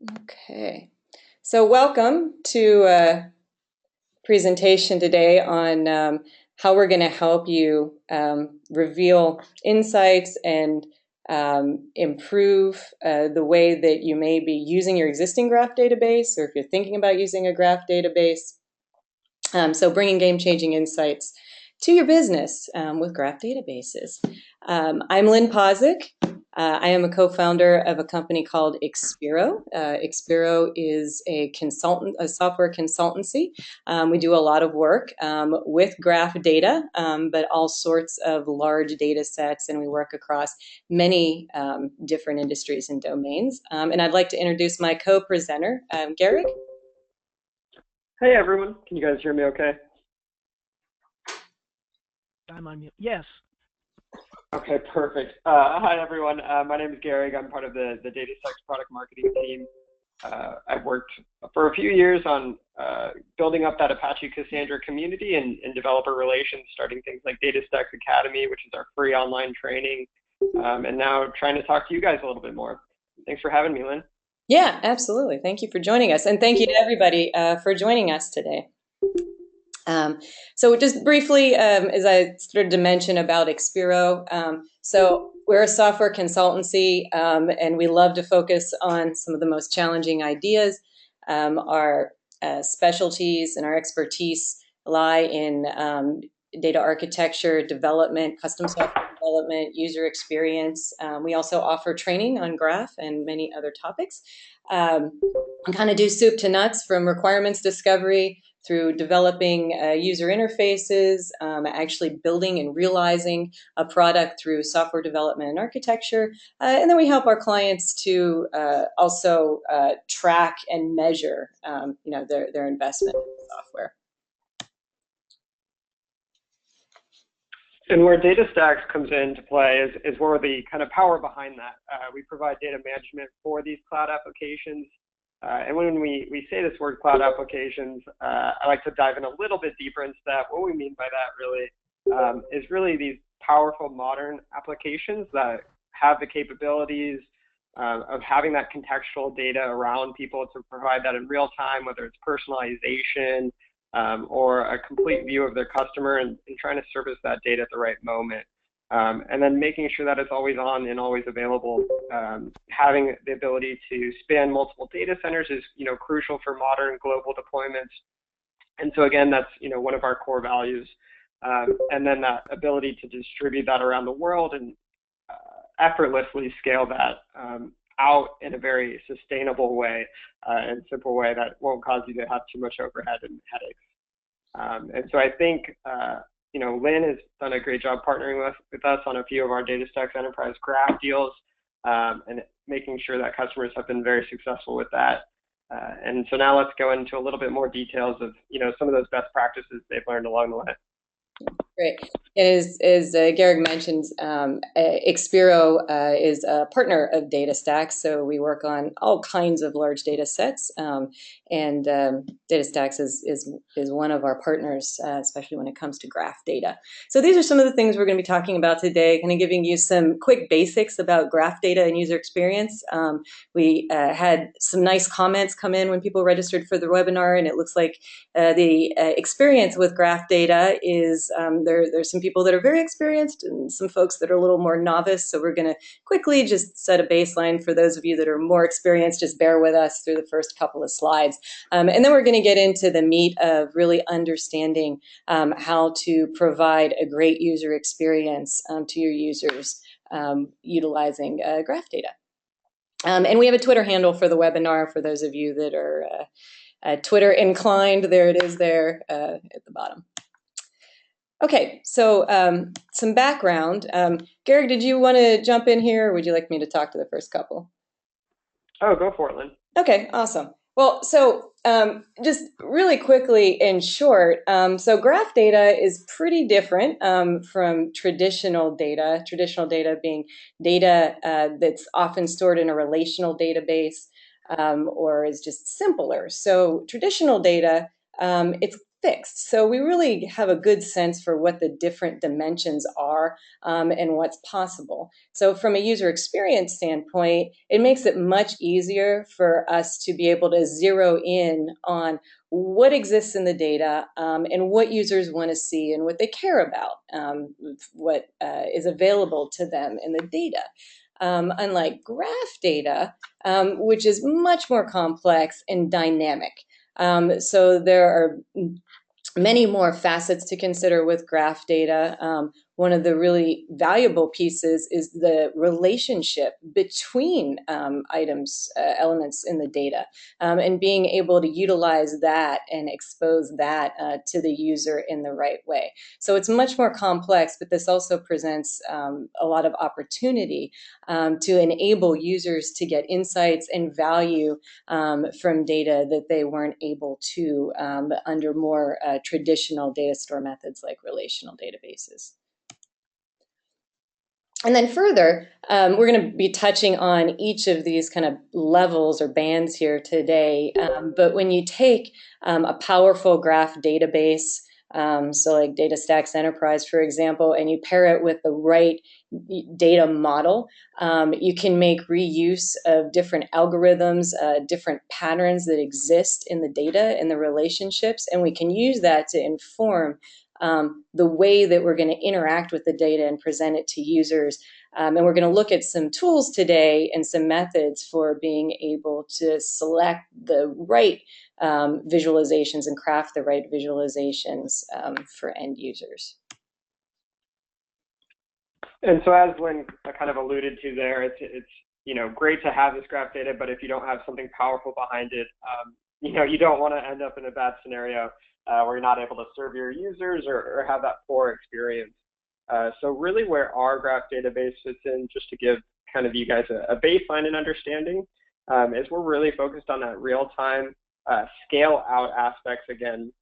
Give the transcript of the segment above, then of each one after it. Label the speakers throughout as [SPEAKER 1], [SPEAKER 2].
[SPEAKER 1] Okay, so welcome to a presentation today on how we're going to help you reveal insights and improve the way that you may be using your existing graph database, or if you're thinking about using a graph database. So bringing game-changing insights to your business with graph databases. I'm Lynn Pozick. I am a co-founder of a company called Expero. Expero is a software consultancy. We do a lot of work with graph data, but all sorts of large data sets, and we work across many different industries and domains. And I'd like to introduce my co-presenter, Garrick.
[SPEAKER 2] Hey everyone, can you guys hear me okay?
[SPEAKER 3] I'm on mute. Yes.
[SPEAKER 2] Okay, perfect. Hi everyone, my name is Gary. I'm part of the DataStax product marketing team. I've worked for a few years on building up that Apache Cassandra community and developer relations, starting things like DataStax Academy, which is our free online training, and now trying to talk to you guys a little bit more. Thanks for having me, Lynn.
[SPEAKER 1] Yeah, absolutely. Thank you for joining us. And thank you to everybody for joining us today. So just briefly, as I started to mention about Expero, so we're a software consultancy, and we love to focus on some of the most challenging ideas. Our specialties and our expertise lie in data architecture, development, custom software development, user experience. We also offer training on graph and many other topics. And kind of do soup to nuts from requirements discovery through developing user interfaces, actually building and realizing a product through software development and architecture. And then we help our clients to also track and measure their investment in software.
[SPEAKER 2] And where DataStax comes into play is where the kind of power behind that. We provide data management for these cloud applications. And when we say this word cloud applications, I like to dive in a little bit deeper into that. What we mean by that really is really these powerful modern applications that have the capabilities of having that contextual data around people to provide that in real time, whether it's personalization, or a complete view of their customer and trying to surface that data at the right moment. And then making sure that it's always on and always available. Having the ability to span multiple data centers is, crucial for modern global deployments. And so again, that's, one of our core values. And then that ability to distribute that around the world and effortlessly scale that out in a very sustainable way and simple way that won't cause you to have too much overhead and headaches. And so I think, Lynn has done a great job partnering with us on a few of our DataStax Enterprise Graph deals and making sure that customers have been very successful with that. And so now let's go into a little bit more details of, some of those best practices they've learned along the way.
[SPEAKER 1] Great. As Garrick mentioned, Expero is a partner of DataStax, so we work on all kinds of large data sets, and DataStax is one of our partners, especially when it comes to graph data. So these are some of the things we're going to be talking about today, kind of giving you some quick basics about graph data and user experience. We had some nice comments come in when people registered for the webinar, and it looks like the experience with graph data is there's some people that are very experienced and some folks that are a little more novice. So we're going to quickly just set a baseline for those of you that are more experienced. Just bear with us through the first couple of slides. And then we're going to get into the meat of really understanding how to provide a great user experience to your users utilizing graph data. And we have a Twitter handle for the webinar for those of you that are Twitter inclined. There it is there at the bottom. Okay, so some background. Garrick, did you want to jump in here, or would you like me to talk to the first couple?
[SPEAKER 2] Oh, go for it, Lynn.
[SPEAKER 1] Okay, awesome. Well, so just really quickly in short, so graph data is pretty different from traditional data being data that's often stored in a relational database or is just simpler. So traditional data, it's fixed. So we really have a good sense for what the different dimensions are and what's possible. So from a user experience standpoint, it makes it much easier for us to be able to zero in on what exists in the data and what users want to see and what they care about, what is available to them in the data. Unlike graph data, which is much more complex and dynamic. So there are many more facets to consider with graph data. One of the really valuable pieces is the relationship between elements in the data, and being able to utilize that and expose that to the user in the right way. So it's much more complex, but this also presents a lot of opportunity to enable users to get insights and value from data that they weren't able to under more traditional data store methods like relational databases. And then further, we're going to be touching on each of these kind of levels or bands here today. But when you take a powerful graph database, so like DataStax Enterprise, for example, and you pair it with the right data model, you can make reuse of different algorithms, different patterns that exist in the data and the relationships, and we can use that to inform the way that we're going to interact with the data and present it to users. And we're going to look at some tools today and some methods for being able to select the right visualizations and craft the right visualizations for end users.
[SPEAKER 2] And so as Lynn kind of alluded to there, it's great to have this graph data, but if you don't have something powerful behind it, you don't want to end up in a bad scenario where you're not able to serve your users or have that poor experience. So really where our graph database fits in, just to give kind of you guys a baseline and understanding, is we're really focused on that real-time scale out aspects again.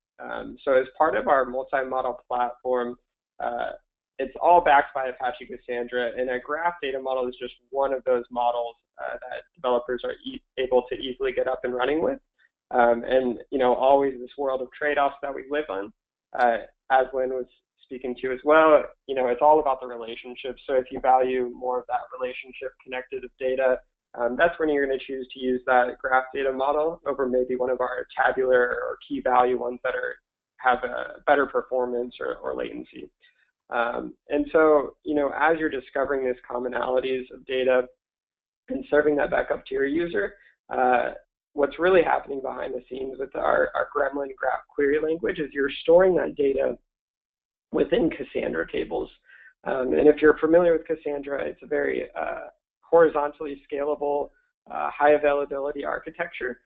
[SPEAKER 2] So as part of our multi-model platform, it's all backed by Apache Cassandra, and a graph data model is just one of those models that developers are able to easily get up and running with. And always this world of trade-offs that we live on, as Lynn was speaking to as well, it's all about the relationship. So if you value more of that relationship connected data, that's when you're going to choose to use that graph data model over maybe one of our tabular or key value ones that have a better performance or latency. And so, as you're discovering these commonalities of data and serving that back up to your user, what's really happening behind the scenes with our Gremlin graph query language is you're storing that data within Cassandra tables. And if you're familiar with Cassandra, it's a very horizontally scalable, high availability architecture.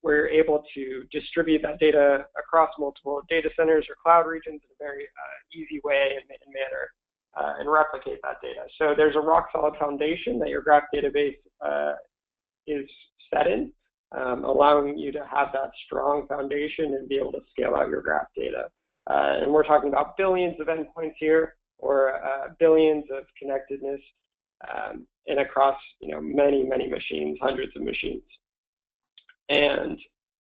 [SPEAKER 2] We're able to distribute that data across multiple data centers or cloud regions in a very easy way and manner, and replicate that data. So there's a rock solid foundation that your graph database is set in, allowing you to have that strong foundation and be able to scale out your graph data. And we're talking about billions of endpoints here, or billions of connectedness, and across many machines, hundreds of machines. And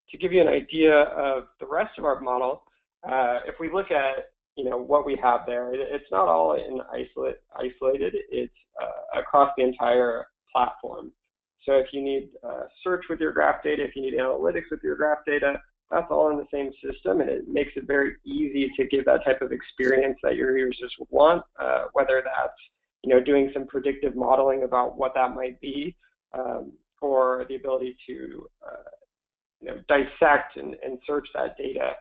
[SPEAKER 2] to give you an idea of the rest of our model, if we look at what we have there, it's not all isolated. It's across the entire platform. So if you need search with your graph data, if you need analytics with your graph data, that's all in the same system, and it makes it very easy to give that type of experience that your users would want, whether that's doing some predictive modeling about what that might be, or the ability to dissect and search that data,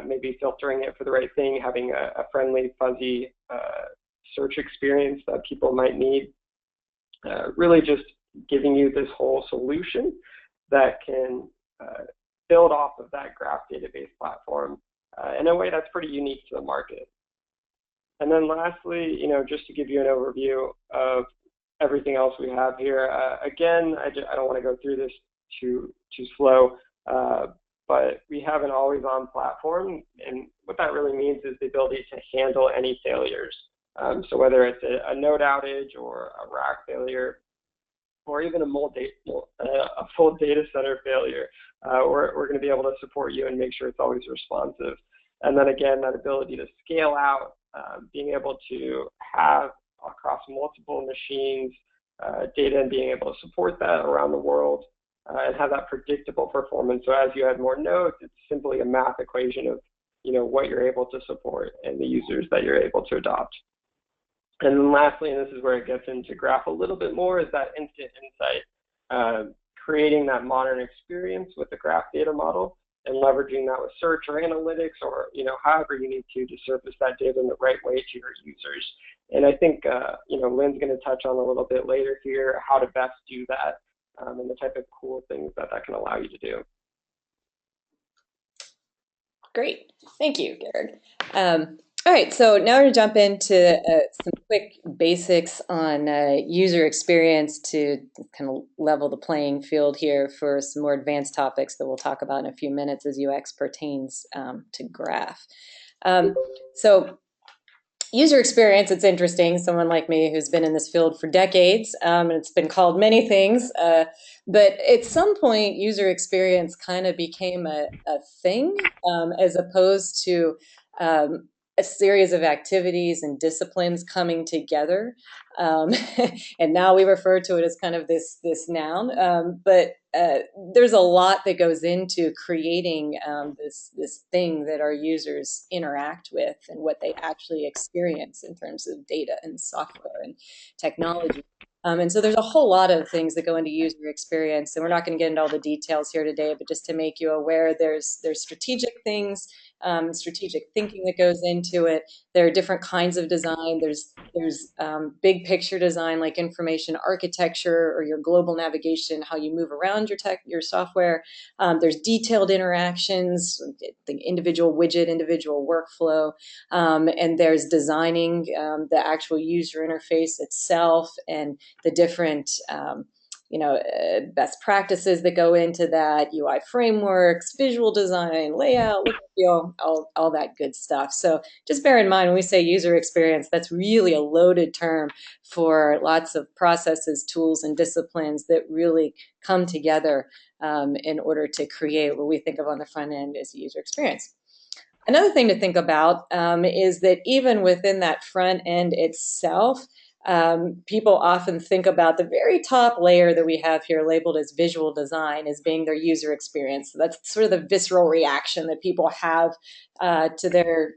[SPEAKER 2] maybe filtering it for the right thing, having a friendly, fuzzy search experience that people might need. Really just giving you this whole solution that can build off of that graph database platform in a way that's pretty unique to the market. And then lastly, just to give you an overview of everything else we have here. Again, I don't want to go through this too slow, but we have an always-on platform, and what that really means is the ability to handle any failures. So whether it's a node outage or a rack failure, or even a full data center failure, we're going to be able to support you and make sure it's always responsive. And then again, that ability to scale out, being able to have across multiple machines data and being able to support that around the world and have that predictable performance. So as you add more nodes, it's simply a math equation of what you're able to support and the users that you're able to adopt. And then lastly, and this is where it gets into Graph a little bit more, is that instant insight, creating that modern experience with the Graph data model and leveraging that with search or analytics or however you need to surface that data in the right way to your users. And I think Lynn's going to touch on a little bit later here how to best do that and the type of cool things that can allow you to do.
[SPEAKER 1] Great, thank you, Garrett. All right, so now we're going to jump into some quick basics on user experience to kind of level the playing field here for some more advanced topics that we'll talk about in a few minutes as UX pertains to Graph. So user experience, it's interesting. Someone like me who's been in this field for decades, and it's been called many things, but at some point, user experience kind of became a thing as opposed to a series of activities and disciplines coming together. And now we refer to it as kind of this noun, but there's a lot that goes into creating this thing that our users interact with and what they actually experience in terms of data and software and technology. And so there's a whole lot of things that go into user experience, and we're not going to get into all the details here today, but just to make you aware, there's strategic things, strategic thinking that goes into it. There are different kinds of design. There's big picture design like information architecture or your global navigation, how you move around your software. There's detailed interactions, the individual widget, individual workflow, and there's designing the actual user interface itself and the different best practices that go into that, UI frameworks, visual design, layout, look and feel, all that good stuff. So just bear in mind when we say user experience, that's really a loaded term for lots of processes, tools, and disciplines that really come together in order to create what we think of on the front end as a user experience. Another thing to think about is that even within that front end itself, people often think about the very top layer that we have here labeled as visual design as being their user experience. So that's sort of the visceral reaction that people have to their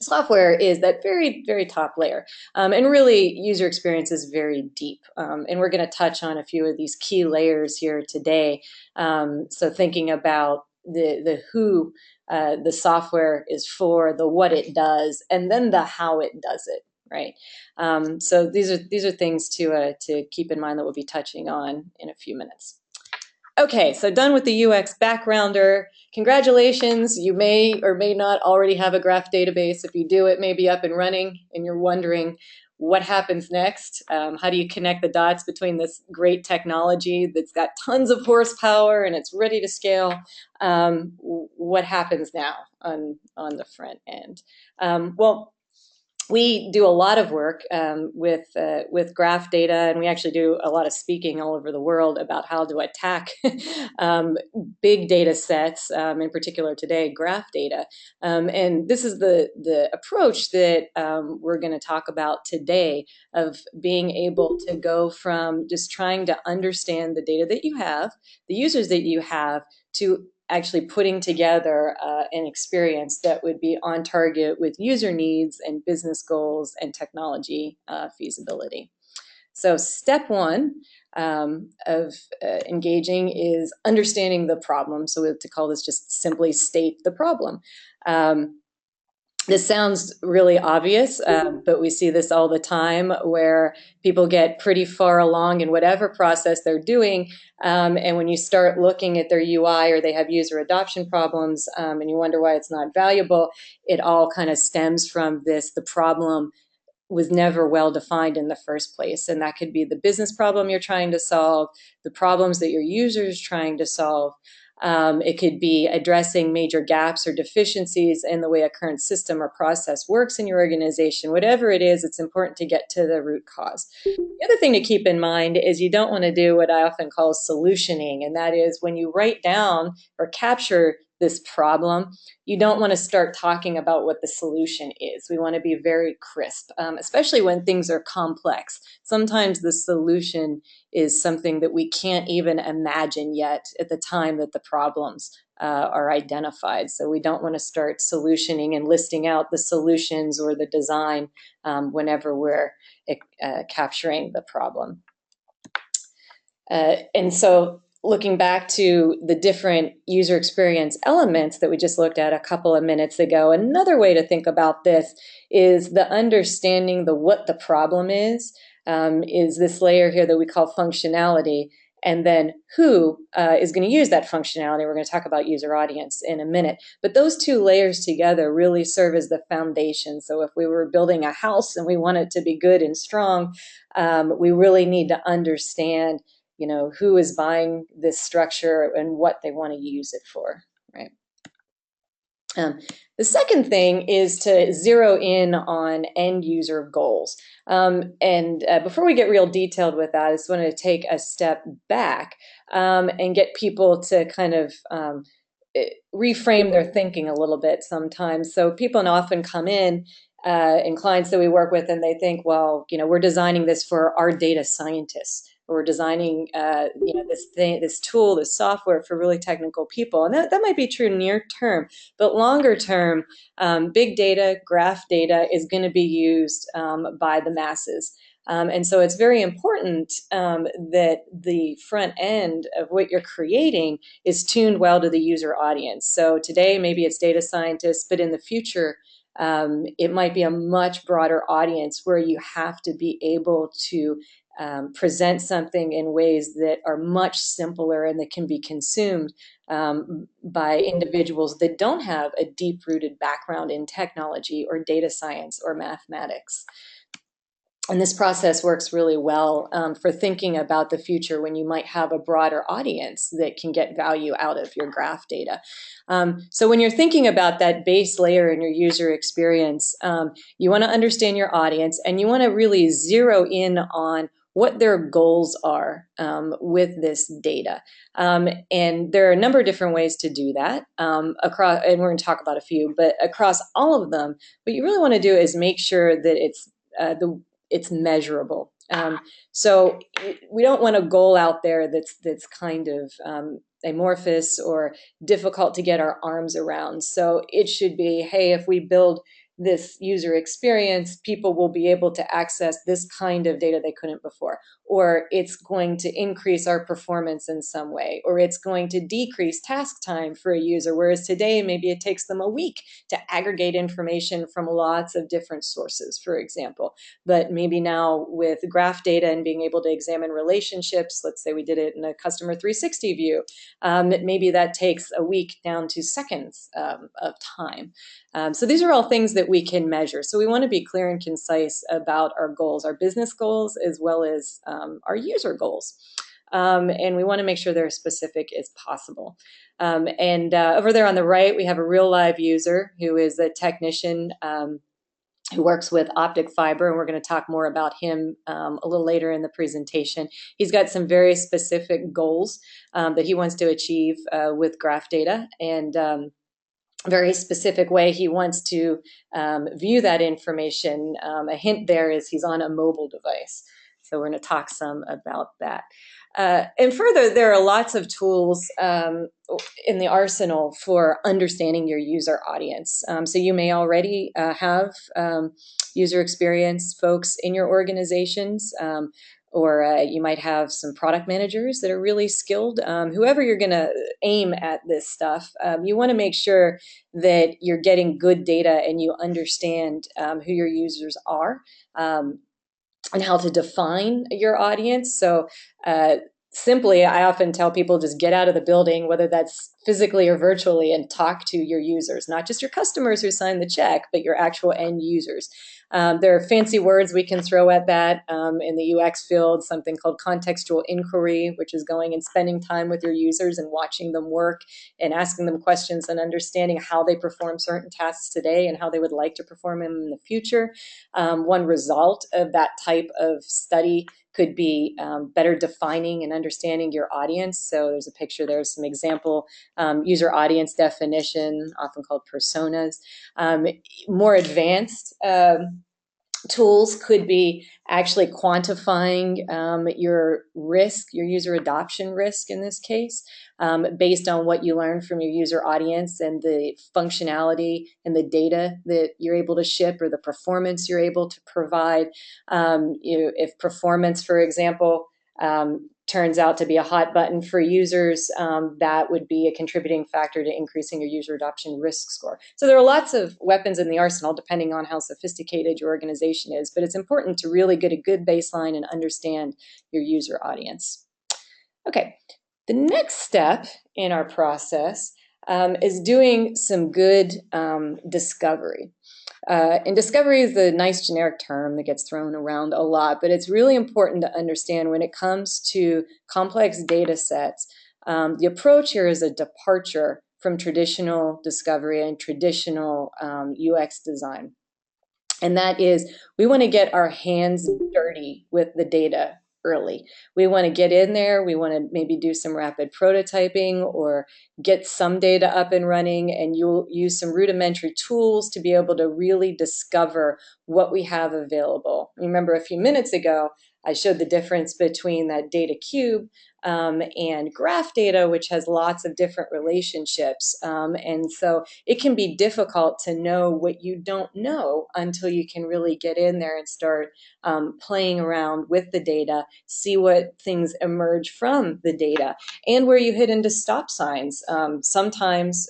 [SPEAKER 1] software, is that very, very top layer. And really, user experience is very deep. And we're going to touch on a few of these key layers here today. So thinking about the who the software is for, the what it does, and then the how it does it. Right. So these are things to keep in mind that we'll be touching on in a few minutes. Okay, so done with the UX backgrounder. Congratulations, you may or may not already have a graph database. If you do, it may be up and running and you're wondering what happens next. How do you connect the dots between this great technology that's got tons of horsepower and it's ready to scale? What happens now on the front end? Well, we do a lot of work with graph data, and we actually do a lot of speaking all over the world about how to attack big data sets, in particular today, graph data. And this is the approach that we're going to talk about today, of being able to go from just trying to understand the data that you have, the users that you have, to actually putting together an experience that would be on target with user needs and business goals and technology feasibility. So step one of engaging is understanding the problem. So we have to call this just simply state the problem. This sounds really obvious, but we see this all the time where people get pretty far along in whatever process they're doing, and when you start looking at their UI or they have user adoption problems, and you wonder why it's not valuable, it all kind of stems from the problem was never well defined in the first place. And that could be the business problem you're trying to solve, the problems that your user is trying to solve, It could be addressing major gaps or deficiencies in the way a current system or process works in your organization. Whatever it is, it's important to get to the root cause. The other thing to keep in mind is you don't want to do what I often call solutioning, and that is when you write down or capture this problem, you don't want to start talking about what the solution is. We want to be very crisp, especially when things are complex. Sometimes the solution is something that we can't even imagine yet at the time that the problems are identified. So we don't want to start solutioning and listing out the solutions or the design whenever we're capturing the problem. And so looking back to the different user experience elements that we just looked at a couple of minutes ago, another way to think about this is the understanding what the problem is this layer here that we call functionality, and then who is going to use that functionality. We're going to talk about user audience in a minute. But those two layers together really serve as the foundation. So if we were building a house and we want it to be good and strong, we really need to understand who is buying this structure and what they want to use it for, right? The second thing is to zero in on end user goals. Before we get real detailed with that, I just wanted to take a step back and get people to kind of reframe their thinking a little bit sometimes. So people often come in and clients that we work with, and they think, well, we're designing this for our data scientists. We're designing, this tool, this software for really technical people, and that might be true near term, but longer term, big data, graph data is going to be used by the masses. And so it's very important that the front end of what you're creating is tuned well to the user audience. So today, maybe it's data scientists, but in the future, it might be a much broader audience where you have to be able to present something in ways that are much simpler and that can be consumed by individuals that don't have a deep-rooted background in technology or data science or mathematics. And this process works really well for thinking about the future when you might have a broader audience that can get value out of your graph data. So when you're thinking about that base layer in your user experience, you want to understand your audience, and you want to really zero in on what their goals are with this data. And there are a number of different ways to do that and we're going to talk about a few, but across all of them, what you really want to do is make sure that it's measurable. So we don't want a goal out there that's kind of amorphous or difficult to get our arms around. So it should be, hey, if we build this user experience, people will be able to access this kind of data they couldn't before, or it's going to increase our performance in some way, or it's going to decrease task time for a user, whereas today maybe it takes them a week to aggregate information from lots of different sources, for example. But maybe now with graph data and being able to examine relationships, let's say we did it in a customer 360 view, maybe that takes a week down to seconds of time. So these are all things that we can measure. So we want to be clear and concise about our goals, our business goals, as well as our user goals. And we want to make sure they're as specific as possible. Over there on the right, we have a real live user who is a technician who works with optic fiber, and we're going to talk more about him a little later in the presentation. He's got some very specific goals that he wants to achieve with graph data, and very specific way he wants to view that information. A hint there is he's on a mobile device. So we're going to talk some about that. And further, there are lots of tools in the arsenal for understanding your user audience. So you may already have user experience folks in your organizations, or you might have some product managers that are really skilled. Whoever you're going to aim at this stuff, you want to make sure that you're getting good data and you understand who your users are and how to define your audience. So simply, I often tell people just get out of the building, whether that's physically or virtually, and talk to your users, not just your customers who sign the check, but your actual end users. There are fancy words we can throw at that in the UX field, something called contextual inquiry, which is going and spending time with your users and watching them work and asking them questions and understanding how they perform certain tasks today and how they would like to perform them in the future. One result of that type of study could be better defining and understanding your audience. So there's a picture there of some example user audience definition, often called personas. More advanced tools could be actually quantifying your risk, your user adoption risk in this case, based on what you learn from your user audience and the functionality and the data that you're able to ship or the performance you're able to provide. If performance, for example, turns out to be a hot button for users, that would be a contributing factor to increasing your user adoption risk score. So there are lots of weapons in the arsenal depending on how sophisticated your organization is, but it's important to really get a good baseline and understand your user audience. Okay, the next step in our process is doing some good discovery. And discovery is a nice generic term that gets thrown around a lot, but it's really important to understand when it comes to complex data sets, the approach here is a departure from traditional discovery and traditional UX design. And that is, we want to get our hands dirty with the data early. We want to get in there. We want to maybe do some rapid prototyping or get some data up and running, and you'll use some rudimentary tools to be able to really discover what we have available. Remember, a few minutes ago, I showed the difference between that data cube and graph data, which has lots of different relationships. And so it can be difficult to know what you don't know until you can really get in there and start playing around with the data, see what things emerge from the data, and where you hit into stop signs. Sometimes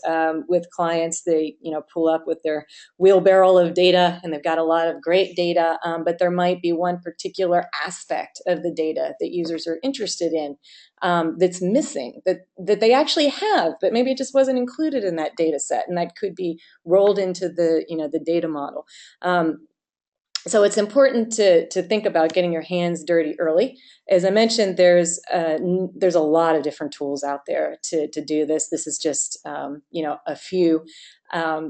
[SPEAKER 1] with clients, they pull up with their wheelbarrow of data and they've got a lot of great data, but there might be one particular aspect of the data that users are interested in that's missing, that they actually have, but maybe it just wasn't included in that data set, and that could be rolled into the data model. So it's important to think about getting your hands dirty early. As I mentioned, there's a lot of different tools out there to do this. This is just a few.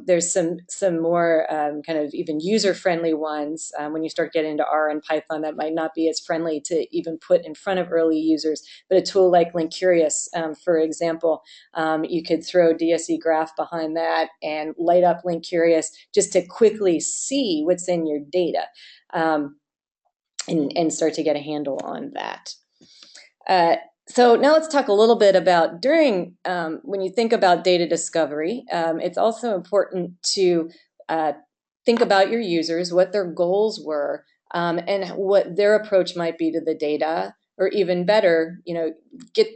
[SPEAKER 1] There's some more kind of even user-friendly ones. When you start getting into R and Python, that might not be as friendly to even put in front of early users. But a tool like Linkurious, for example, you could throw DSE Graph behind that and light up Linkurious just to quickly see what's in your data and start to get a handle on that. So now let's talk a little bit about when you think about data discovery, it's also important to think about your users, what their goals were, and what their approach might be to the data, or even better,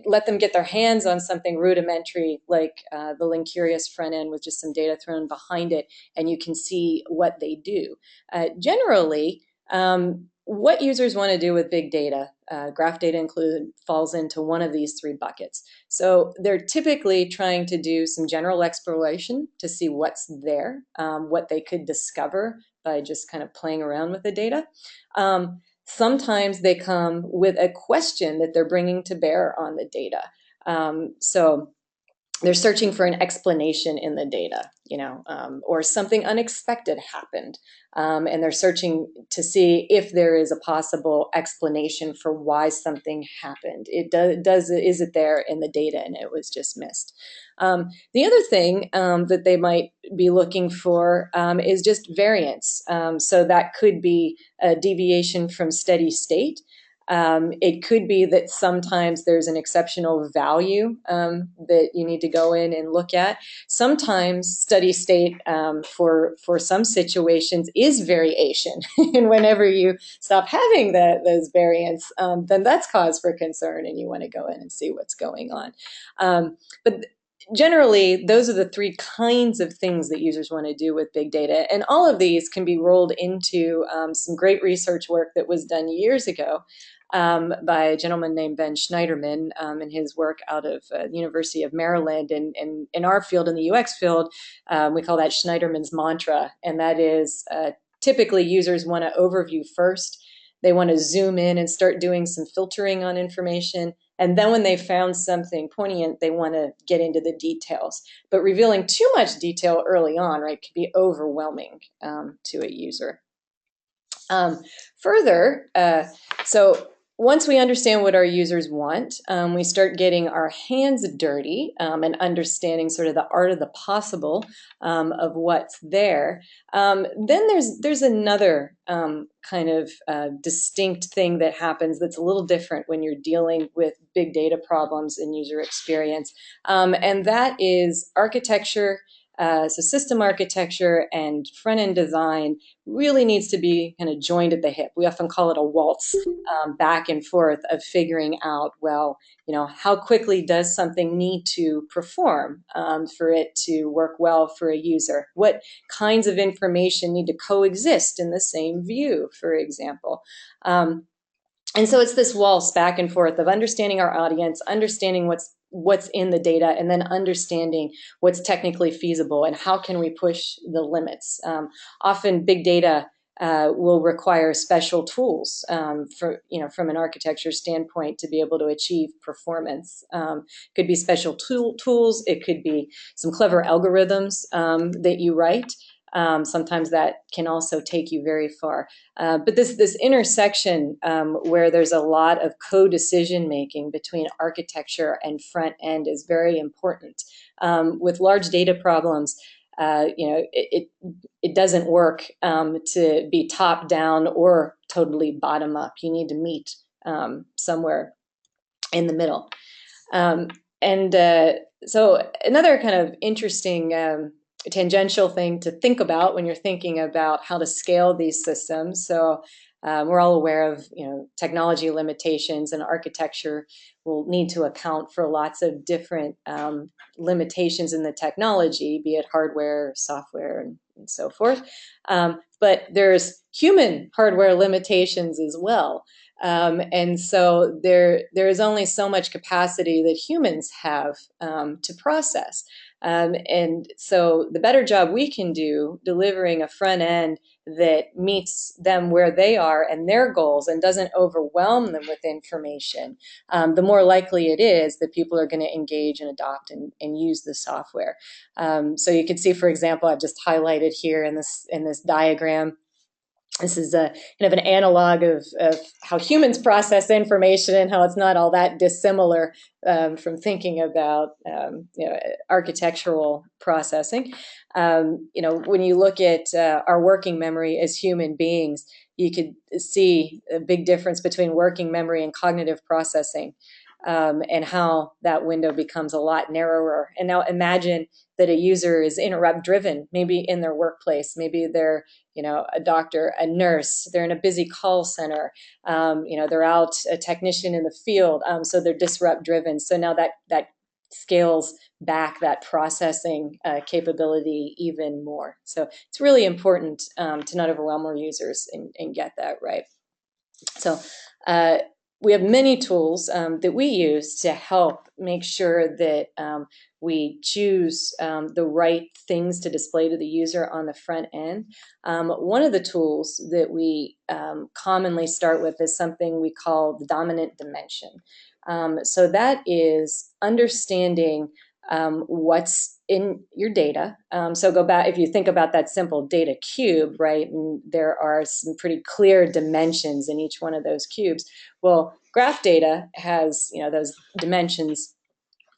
[SPEAKER 1] let them get their hands on something rudimentary like the Linkurious front end with just some data thrown behind it, and you can see what they do. Generally, what users want to do with big data, graph data included, falls into one of these three buckets. So they're typically trying to do some general exploration to see what's there, what they could discover by just kind of playing around with the data. Sometimes they come with a question that they're bringing to bear on the data. So they're searching for an explanation in the data, or something unexpected happened. And they're searching to see if there is a possible explanation for why something happened. Is it there in the data and it was just missed? The other thing that they might be looking for is just variance. So that could be a deviation from steady state. It could be that sometimes there's an exceptional value that you need to go in and look at. Sometimes steady state for some situations is variation. And whenever you stop having those variants, then that's cause for concern and you want to go in and see what's going on. But generally, those are the three kinds of things that users want to do with big data. And all of these can be rolled into some great research work that was done years ago by a gentleman named Ben Schneiderman and his work out of the University of Maryland. And in our field, in the UX field, we call that Schneiderman's mantra. And that is typically users want an overview first. They want to zoom in and start doing some filtering on information. And then when they found something poignant, they want to get into the details. But revealing too much detail early on, right, can be overwhelming to a user. Further, so once we understand what our users want, we start getting our hands dirty and understanding sort of the art of the possible of what's there. Then there's another kind of distinct thing that happens that's a little different when you're dealing with big data problems in user experience, and that is architecture. So system architecture and front-end design really needs to be kind of joined at the hip. We often call it a waltz back and forth of figuring out, well, how quickly does something need to perform for it to work well for a user? What kinds of information need to coexist in the same view, for example? And so it's this waltz back and forth of understanding our audience, understanding what's in the data, and then understanding what's technically feasible and how can we push the limits. Often big data will require special tools from an architecture standpoint to be able to achieve performance. Could be special tools. It could be some clever algorithms that you write. Sometimes that can also take you very far. But this intersection where there's a lot of co-decision making between architecture and front end is very important. With large data problems, it doesn't work to be top down or totally bottom up. You need to meet somewhere in the middle. So another kind of interesting tangential thing to think about when you're thinking about how to scale these systems. So we're all aware of technology limitations, and architecture will need to account for lots of different limitations in the technology, be it hardware, software, and so forth. But there's human hardware limitations as well. And so there is only so much capacity that humans have to process. And so the better job we can do delivering a front end that meets them where they are and their goals and doesn't overwhelm them with information, the more likely it is that people are going to engage and adopt and use the software. So you can see, for example, I've just highlighted here in this diagram. This is a kind of an analog of how humans process information and how it's not all that dissimilar from thinking about architectural processing. When you look at our working memory as human beings, you could see a big difference between working memory and cognitive processing, and how that window becomes a lot narrower. And now imagine that a user is interrupt driven, maybe in their workplace, maybe they're a doctor, a nurse, they're in a busy call center, they're out a technician in the field, so they're disrupt driven. So now that scales back that processing capability even more. So it's really important to not overwhelm our users and get that right. So we have many tools that we use to help make sure that we choose the right things to display to the user on the front end. One of the tools that we commonly start with is something we call the dominant dimension. So that is understanding what's in your data. So go back, if you think about that simple data cube, right, and there are some pretty clear dimensions in each one of those cubes. Well, graph data has, those dimensions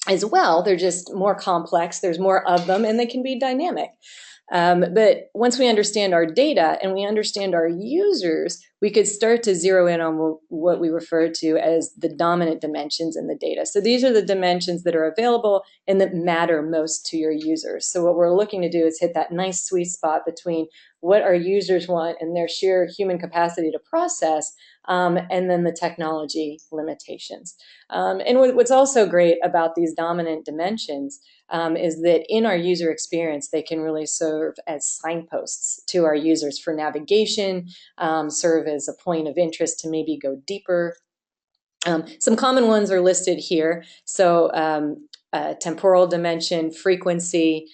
[SPEAKER 1] as well. They're just more complex. There's more of them, and they can be dynamic. But once we understand our data and we understand our users, we could start to zero in on what we refer to as the dominant dimensions in the data. So these are the dimensions that are available and that matter most to your users. So what we're looking to do is hit that nice sweet spot between what our users want and their sheer human capacity to process, and then the technology limitations. And what's also great about these dominant dimensions is that in our user experience, they can really serve as signposts to our users for navigation, serve as a point of interest to maybe go deeper. Some common ones are listed here. So temporal dimension, frequency,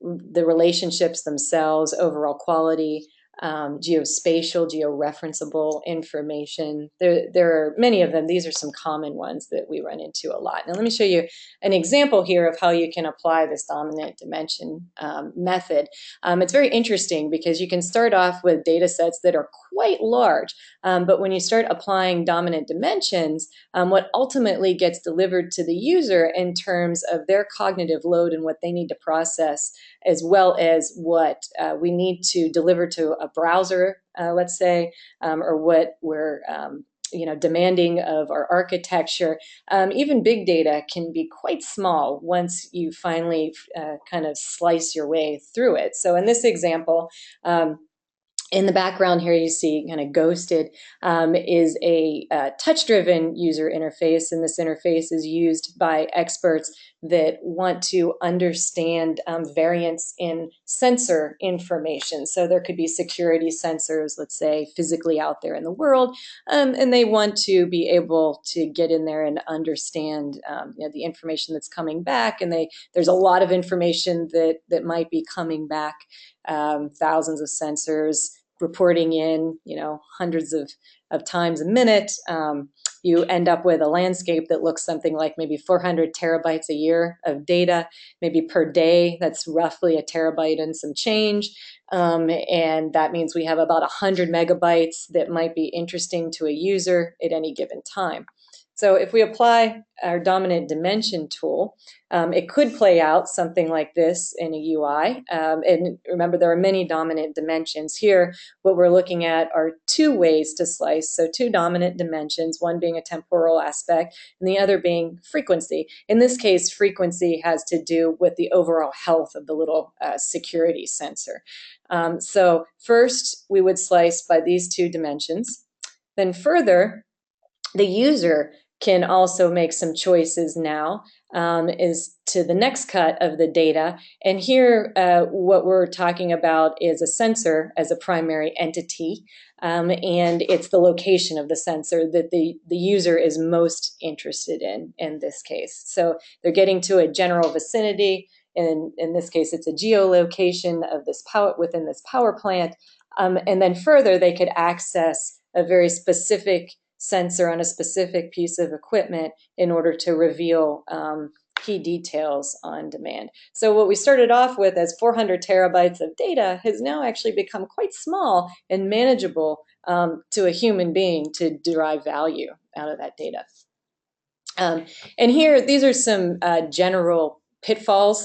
[SPEAKER 1] the relationships themselves, overall quality, geospatial, georeferenceable information. There are many of them. These are some common ones that we run into a lot. Now let me show you an example here of how you can apply this dominant dimension method. It's very interesting because you can start off with data sets that are quite large, but when you start applying dominant dimensions, what ultimately gets delivered to the user in terms of their cognitive load and what they need to process, as well as what we need to deliver to a browser, let's say, or what we're demanding of our architecture. Even big data can be quite small once you finally kind of slice your way through it. So in this example, in the background here, you see kind of ghosted is a touch-driven user interface, and this interface is used by experts that want to understand variance in sensor information. So there could be security sensors, let's say, physically out there in the world, and they want to be able to get in there and understand the information that's coming back. And there's a lot of information that might be coming back, thousands of sensors reporting in, hundreds of times a minute. You end up with a landscape that looks something like maybe 400 terabytes a year of data, maybe per day. That's roughly a terabyte and some change. And that means we have about 100 megabytes that might be interesting to a user at any given time. So if we apply our dominant dimension tool, it could play out something like this in a UI. And remember, there are many dominant dimensions here. What we're looking at are two ways to slice. So two dominant dimensions, one being a temporal aspect and the other being frequency. In this case, frequency has to do with the overall health of the little security sensor. So first, we would slice by these two dimensions. Then further, the user can also make some choices now is to the next cut of the data. And here, what we're talking about is a sensor as a primary entity, and it's the location of the sensor that the user is most interested in this case. So they're getting to a general vicinity. In this case, it's a geolocation of this within this power plant. And then further, they could access a very specific sensor on a specific piece of equipment in order to reveal key details on demand. So what we started off with as 400 terabytes of data has now actually become quite small and manageable to a human being to derive value out of that data. And here, these are some general pitfalls,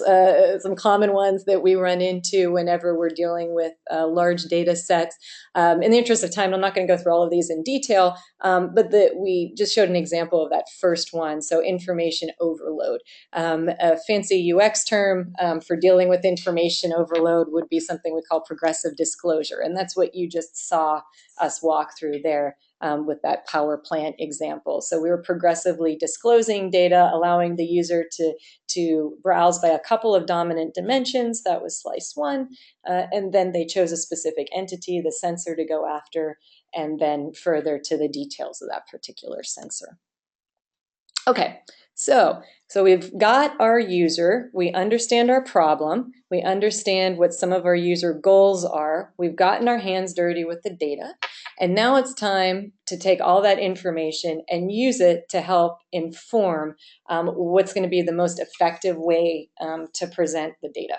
[SPEAKER 1] some common ones that we run into whenever we're dealing with large data sets. In the interest of time, I'm not going to go through all of these in detail, but we just showed an example of that first one. So information overload. A fancy UX term for dealing with information overload would be something we call progressive disclosure. And that's what you just saw us walk through there. With that power plant example. So we were progressively disclosing data, allowing the user to browse by a couple of dominant dimensions. That was slice one. And then they chose a specific entity, the sensor, to go after, and then further to the details of that particular sensor. Okay, so we've got our user, we understand our problem, we understand what some of our user goals are, we've gotten our hands dirty with the data, and now it's time to take all that information and use it to help inform what's going to be the most effective way to present the data.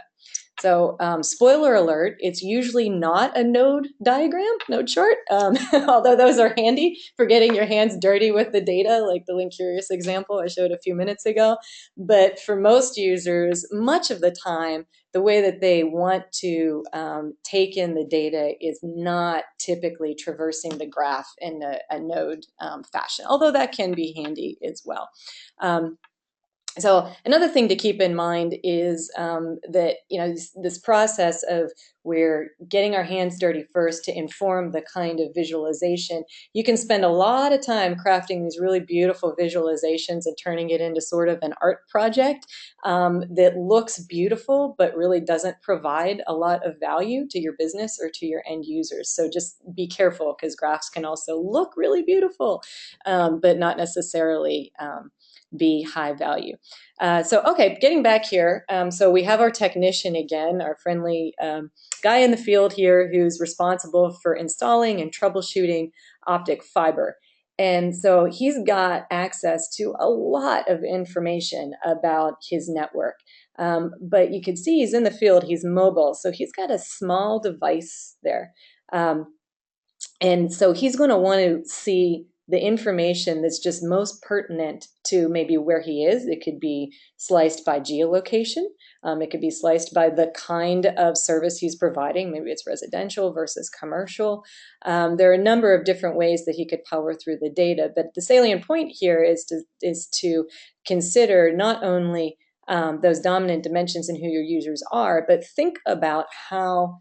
[SPEAKER 1] So spoiler alert, it's usually not a node diagram, node chart, although those are handy for getting your hands dirty with the data, like the link curious example I showed a few minutes ago. But for most users, much of the time, the way that they want to take in the data is not typically traversing the graph in a node fashion, although that can be handy as well. So another thing to keep in mind is that this process of we're getting our hands dirty first to inform the kind of visualization. You can spend a lot of time crafting these really beautiful visualizations and turning it into sort of an art project that looks beautiful but really doesn't provide a lot of value to your business or to your end users. So just be careful, because graphs can also look really beautiful but not necessarily be high value. Okay, getting back here. So we have our technician again, our friendly guy in the field here who's responsible for installing and troubleshooting optic fiber. And so he's got access to a lot of information about his network. But you can see he's in the field, he's mobile, so he's got a small device there. And so he's going to want to see the information that's just most pertinent to maybe where he is. It could be sliced by geolocation. It could be sliced by the kind of service he's providing. Maybe it's residential versus commercial. There are a number of different ways that he could power through the data. But the salient point here is to consider not only those dominant dimensions in who your users are, but think about how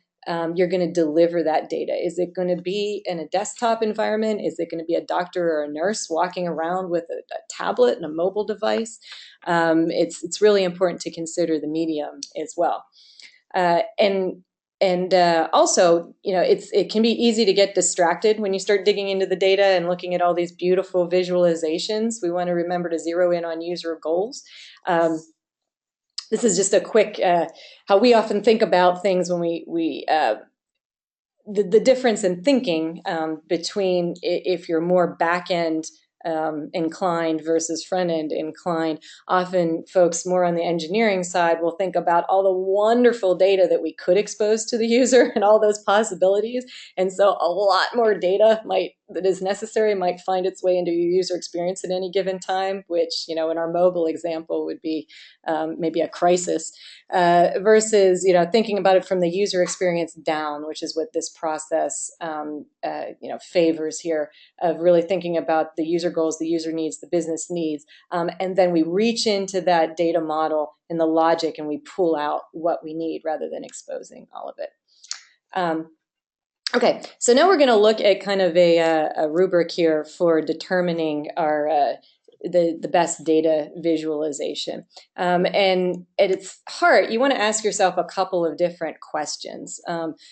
[SPEAKER 1] you're going to deliver that data. Is it going to be in a desktop environment? Is it going to be a doctor or a nurse walking around with a tablet and a mobile device? It's really important to consider the medium as well. Also, it can be easy to get distracted when you start digging into the data and looking at all these beautiful visualizations. We want to remember to zero in on user goals. This is just a quick how we often think about things when the difference in thinking between if you're more back-end inclined versus front-end inclined. Often folks more on the engineering side will think about all the wonderful data that we could expose to the user and all those possibilities. And so a lot more data that is necessary might find its way into your user experience at any given time, which, in our mobile example would be maybe a crisis, versus, thinking about it from the user experience down, which is what this process, favors here, of really thinking about the user goals, the user needs, the business needs, and then we reach into that data model and the logic and we pull out what we need rather than exposing all of it. Okay, so now we're going to look at kind of a rubric here for determining our the best data visualization. And at its heart, you want to ask yourself a couple of different questions.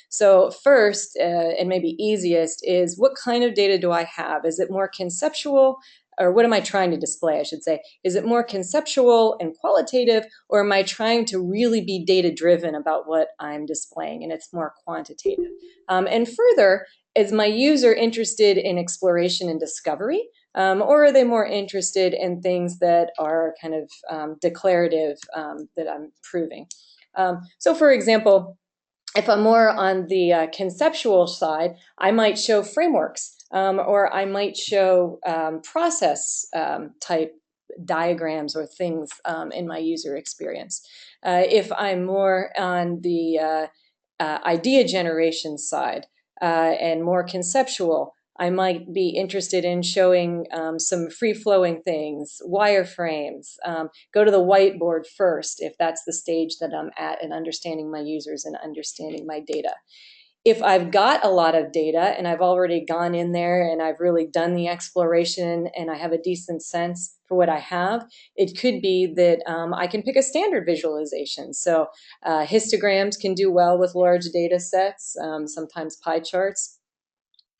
[SPEAKER 1] So first, and maybe easiest, is what kind of data do I have? Is it more conceptual? Or what am I trying to display, I should say? Is it more conceptual and qualitative, or am I trying to really be data-driven about what I'm displaying, and it's more quantitative? And further, is my user interested in exploration and discovery, or are they more interested in things that are kind of declarative that I'm proving? So for example, if I'm more on the conceptual side, I might show frameworks, or I might show process type diagrams or things in my user experience. If I'm more on the idea generation side and more conceptual, I might be interested in showing some free-flowing things, wireframes, go to the whiteboard first if that's the stage that I'm at in understanding my users and understanding my data. If I've got a lot of data and I've already gone in there and I've really done the exploration and I have a decent sense for what I have, it could be that I can pick a standard visualization. So histograms can do well with large data sets, sometimes pie charts.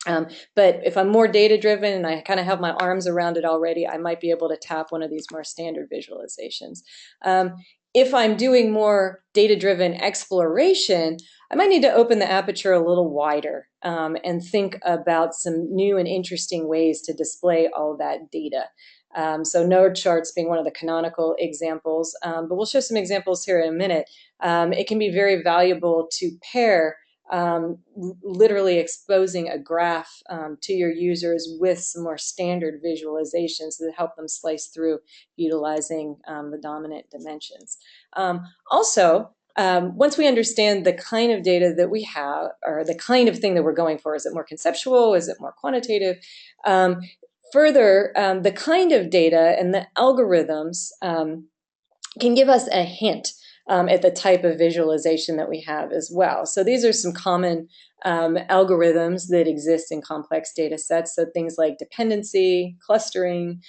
[SPEAKER 1] But if I'm more data-driven and I kind of have my arms around it already, I might be able to tap one of these more standard visualizations. if I'm doing more data-driven exploration, I might need to open the aperture a little wider and think about some new and interesting ways to display all that data. So node charts being one of the canonical examples, but we'll show some examples here in a minute. It can be very valuable to pair literally exposing a graph to your users with some more standard visualizations that help them slice through utilizing the dominant dimensions. Also, once we understand the kind of data that we have, or the kind of thing that we're going for, is it more conceptual, is it more quantitative? Further, the kind of data and the algorithms can give us a hint at the type of visualization that we have as well. So these are some common algorithms that exist in complex data sets. So things like dependency, clustering,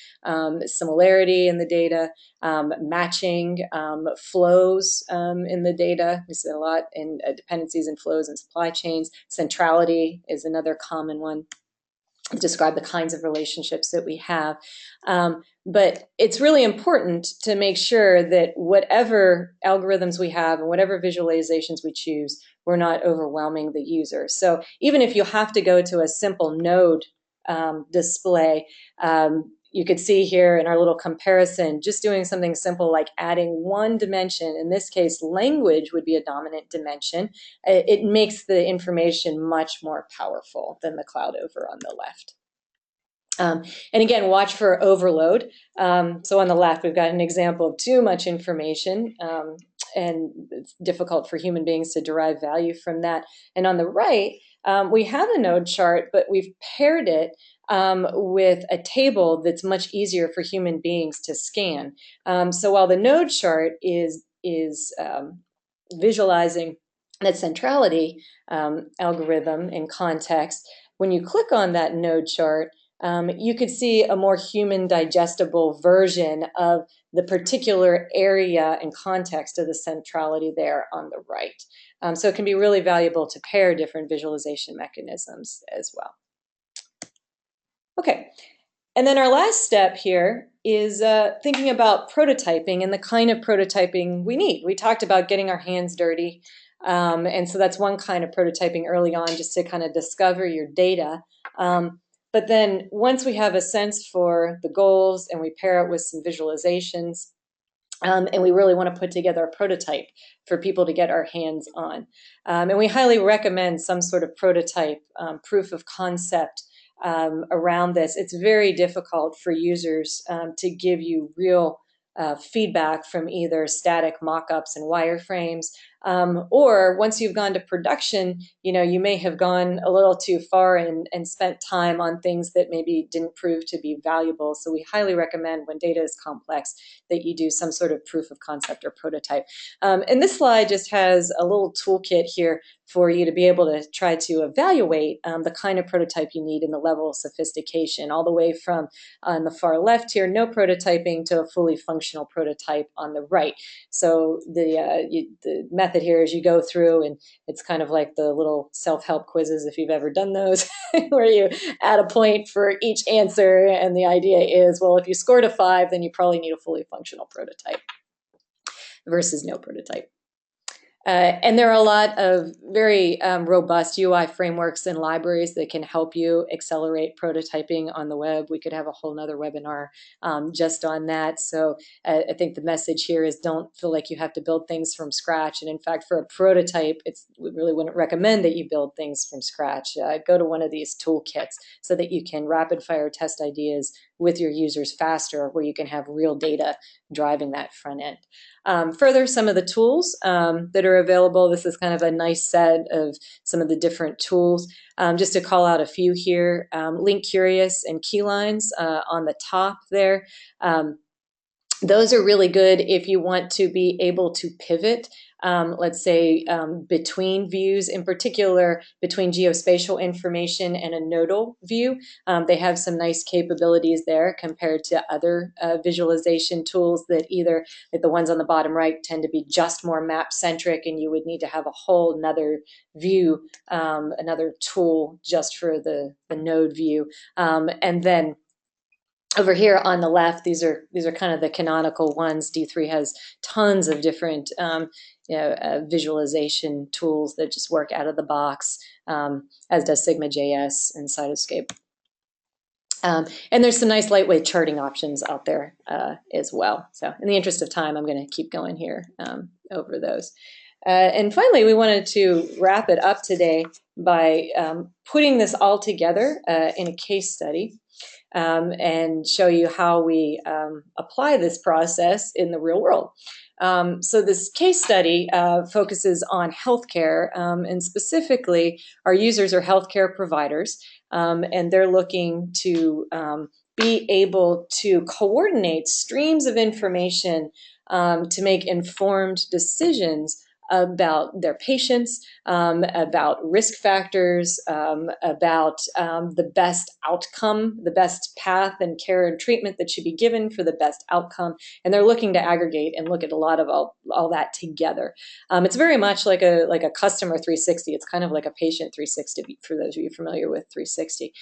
[SPEAKER 1] similarity in the data, matching, flows in the data. We see a lot in dependencies and flows in supply chains. Centrality is another common one. Describe the kinds of relationships that we have. But it's really important to make sure that whatever algorithms we have and whatever visualizations we choose, we're not overwhelming the user. So even if you have to go to a simple node display, you could see here in our little comparison, just doing something simple like adding one dimension, in this case, language would be a dominant dimension. It makes the information much more powerful than the cloud over on the left. And again, watch for overload. So on the left, we've got an example of too much information, and it's difficult for human beings to derive value from that. And on the right, we have a node chart, but we've paired it with a table that's much easier for human beings to scan. So while the node chart is visualizing that centrality algorithm in context, when you click on that node chart, you could see a more human digestible version of the particular area and context of the centrality there on the right. So it can be really valuable to pair different visualization mechanisms as well. Okay, and then our last step here is thinking about prototyping and the kind of prototyping we need. We talked about getting our hands dirty, and so that's one kind of prototyping early on, just to kind of discover your data. But then once we have a sense for the goals and we pair it with some visualizations, and we really want to put together a prototype for people to get our hands on. And we highly recommend some sort of prototype, proof of concept around this. It's very difficult for users to give you real feedback from either static mock-ups and wireframes, or once you've gone to production, you may have gone a little too far and spent time on things that maybe didn't prove to be valuable. So we highly recommend, when data is complex, that you do some sort of proof of concept or prototype. And this slide just has a little toolkit here for you to be able to try to evaluate the kind of prototype you need and the level of sophistication, all the way from on the far left here, no prototyping, to a fully functional prototype on the right. So the method here is you go through, and it's kind of like the little self-help quizzes, if you've ever done those, where you add a point for each answer, and the idea is, well, if you scored a 5, then you probably need a fully functional prototype versus no prototype. And there are a lot of very robust UI frameworks and libraries that can help you accelerate prototyping on the web. We could have a whole nother webinar just on that. So I think the message here is, don't feel like you have to build things from scratch. And in fact, for a prototype, we really wouldn't recommend that you build things from scratch. Go to one of these toolkits so that you can rapid fire test ideas with your users faster, where you can have real data driving that front end. Further, some of the tools that are available, this is kind of a nice set of some of the different tools. Just to call out a few here, Link Curious and Keylines on the top there. Those are really good if you want to be able to pivot, let's say, between views, in particular between geospatial information and a nodal view. They have some nice capabilities there compared to other visualization tools that either, like the ones on the bottom right, tend to be just more map-centric, and you would need to have a whole another view, another tool just for the node view. And then over here on the left, these are kind of the canonical ones. D3 has tons of different visualization tools that just work out of the box, as does Sigma.js and Cytoscape. And there's some nice lightweight charting options out there as well. So in the interest of time, I'm going to keep going here over those. And finally, we wanted to wrap it up today by putting this all together in a case study. And show you how we apply this process in the real world. So this case study focuses on healthcare, and specifically our users are healthcare providers, and they're looking to be able to coordinate streams of information to make informed decisions about their patients, about risk factors, about the best outcome, the best path and care and treatment that should be given for the best outcome. And they're looking to aggregate and look at a lot of all that together. It's very much like a customer 360. It's kind of like a patient 360 for those of you familiar with 360.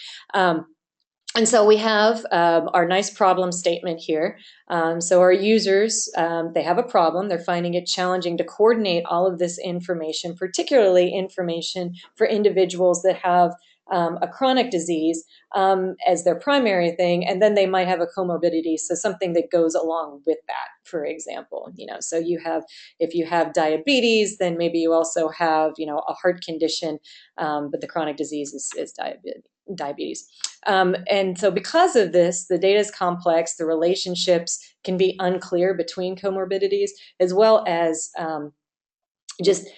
[SPEAKER 1] And so we have our nice problem statement here. So our users, they have a problem. They're finding it challenging to coordinate all of this information, particularly information for individuals that have a chronic disease as their primary thing, and then they might have a comorbidity, so something that goes along with that, for example. So if you have diabetes, then maybe you also have a heart condition, but the chronic disease is diabetes. And so because of this, the data is complex, the relationships can be unclear between comorbidities, as well as just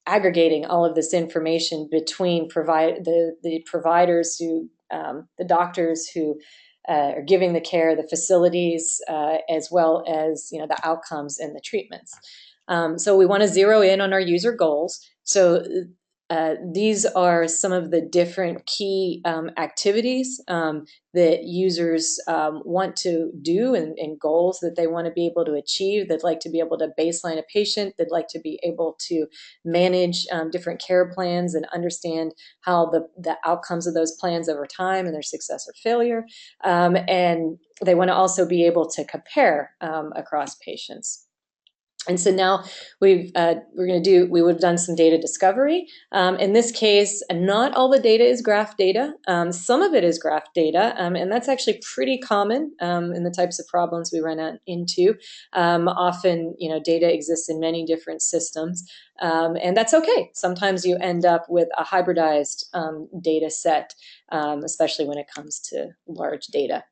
[SPEAKER 1] aggregating all of this information between the providers who, the doctors who are giving the care, the facilities, as well as the outcomes and the treatments. So we want to zero in on our user goals. So these are some of the different key activities that users want to do and goals that they want to be able to achieve. They'd like to be able to baseline a patient. They'd like to be able to manage different care plans and understand how the outcomes of those plans over time and their success or failure. And they want to also be able to compare across patients. And so now we would have done some data discovery. In this case, not all the data is graph data. Some of it is graph data, and that's actually pretty common in the types of problems we run into. Often, data exists in many different systems, and that's okay. Sometimes you end up with a hybridized data set, especially when it comes to large data.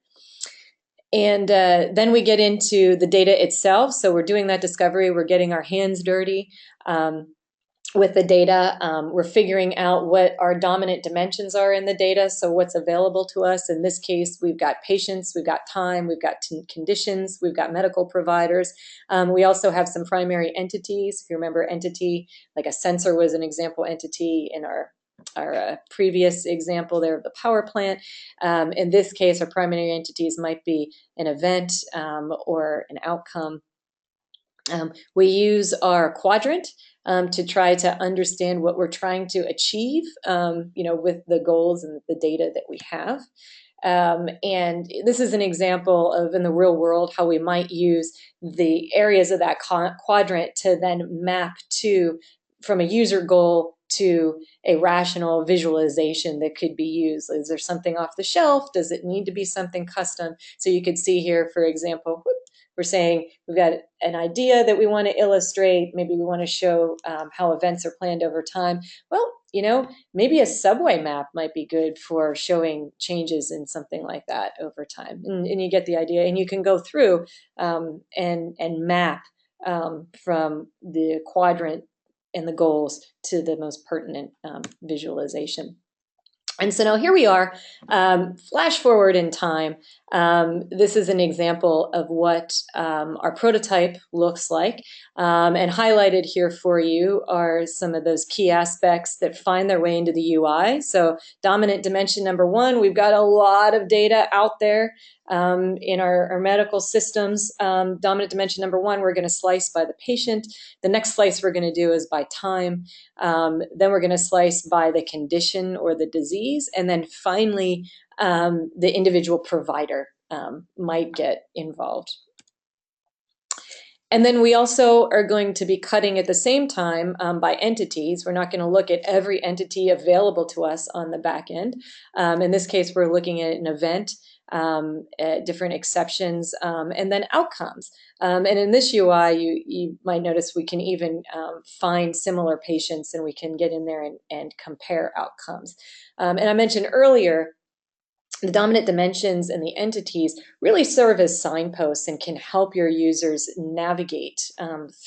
[SPEAKER 1] And then we get into the data itself. So we're doing that discovery. We're getting our hands dirty with the data. We're figuring out what our dominant dimensions are in the data. So what's available to us. In this case, we've got patients, we've got time, we've got conditions, we've got medical providers. We also have some primary entities. If you remember entity, like a sensor was an example entity in our previous example there of the power plant. In this case, our primary entities might be an event or an outcome. We use our quadrant to try to understand what we're trying to achieve, with the goals and the data that we have. And this is an example of, in the real world, how we might use the areas of that quadrant to then map from a user goal to a rational visualization that could be used. Is there something off the shelf? Does it need to be something custom? So you could see here, for example, we're saying we've got an idea that we want to illustrate. Maybe we want to show how events are planned over time. Well, maybe a subway map might be good for showing changes in something like that over time. And you get the idea. And you can go through and map from the quadrant and the goals to the most pertinent visualization. And so now here we are, flash forward in time. This is an example of what our prototype looks like. And highlighted here for you are some of those key aspects that find their way into the UI. So dominant dimension number one, we've got a lot of data out there in our medical systems. Dominant dimension number one, we're going to slice by the patient. The next slice we're going to do is by time. Then we're going to slice by the condition or the disease. And then finally, the individual provider might get involved. And then we also are going to be cutting at the same time by entities. We're not going to look at every entity available to us on the back end. In this case, we're looking at an event, different exceptions, and then outcomes. And in this UI, you might notice we can even find similar patients, and we can get in there and compare outcomes. And I mentioned earlier, the dominant dimensions and the entities really serve as signposts and can help your users navigate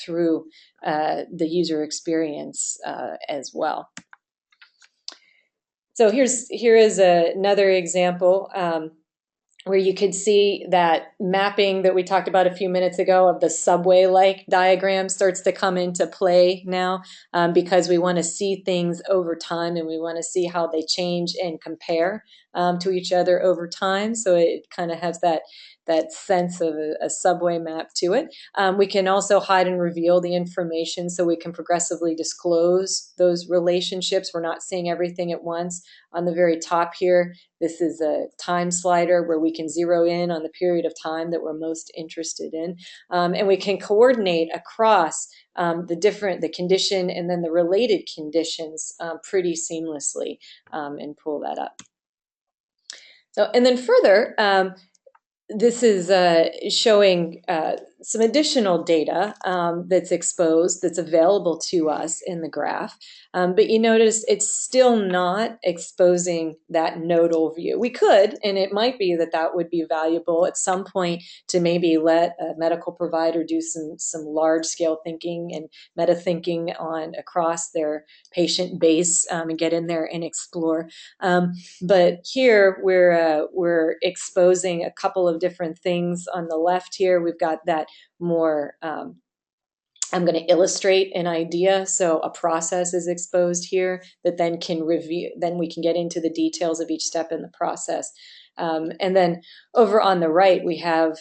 [SPEAKER 1] through the user experience as well. So here is another example where you could see that mapping that we talked about a few minutes ago of the subway-like diagram starts to come into play now because we want to see things over time, and we want to see how they change and compare to each other over time. So it kind of has that sense of a subway map to it. We can also hide and reveal the information, so we can progressively disclose those relationships. We're not seeing everything at once. On the very top here, this is a time slider where we can zero in on the period of time that we're most interested in. And we can coordinate across the condition and then the related conditions pretty seamlessly and pull that up. So, and then further, this is showing some additional data that's exposed, that's available to us in the graph. But you notice it's still not exposing that nodal view. We could, and it might be that that would be valuable at some point to maybe let a medical provider do some large-scale thinking and meta-thinking on across their patient base and get in there and explore. But here we're exposing a couple of different things. On the left here, we've got that more, I'm going to illustrate an idea. So a process is exposed here that then can review, then we can get into the details of each step in the process. And then over on the right, we have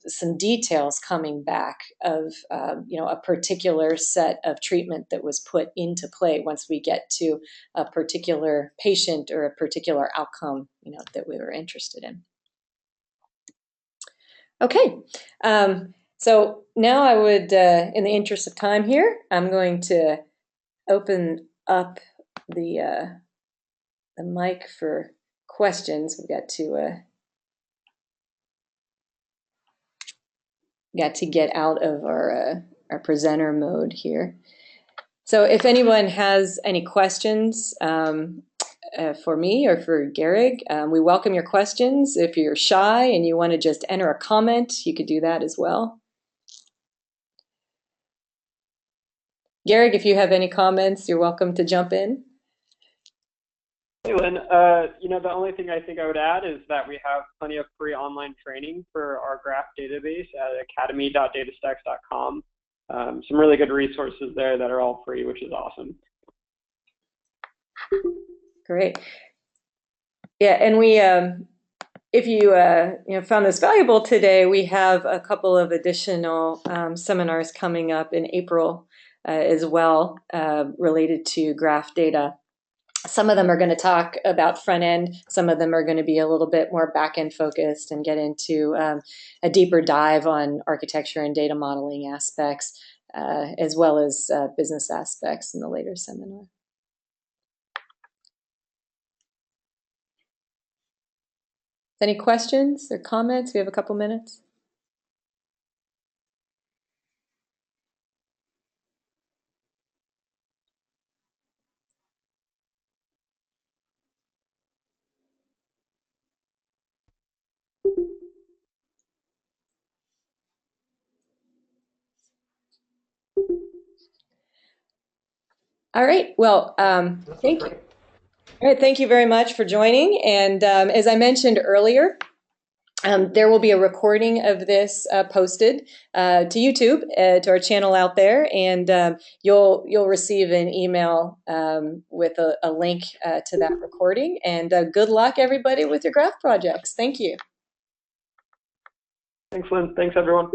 [SPEAKER 1] some details coming back of a particular set of treatment that was put into play once we get to a particular patient or a particular outcome that we were interested in. Okay, so now I would, in the interest of time here, I'm going to open up the mic for questions. We've got to get out of our presenter mode here. So if anyone has any questions for me or for Garrig, we welcome your questions. If you're shy and you want to just enter a comment, you could do that as well. Garrig, if you have any comments, you're welcome to jump in.
[SPEAKER 2] Hey, Lynn. The only thing I think I would add is that we have plenty of free online training for our graph database at academy.datastax.com. Some really good resources there that are all free, which is awesome.
[SPEAKER 1] Great. Yeah, and we, if you found this valuable today, we have a couple of additional seminars coming up in April as well related to graph data. Some of them are going to talk about front end. Some of them are going to be a little bit more back end focused and get into a deeper dive on architecture and data modeling aspects, as well as business aspects in the later seminar. Any questions or comments? We have a couple minutes. All right. Well, thank you. All right. Thank you very much for joining. And as I mentioned earlier, there will be a recording of this posted to YouTube, to our channel out there, and you'll receive an email with a link to that recording. And good luck, everybody, with your graph projects. Thank you.
[SPEAKER 2] Thanks, Lynn. Thanks, everyone.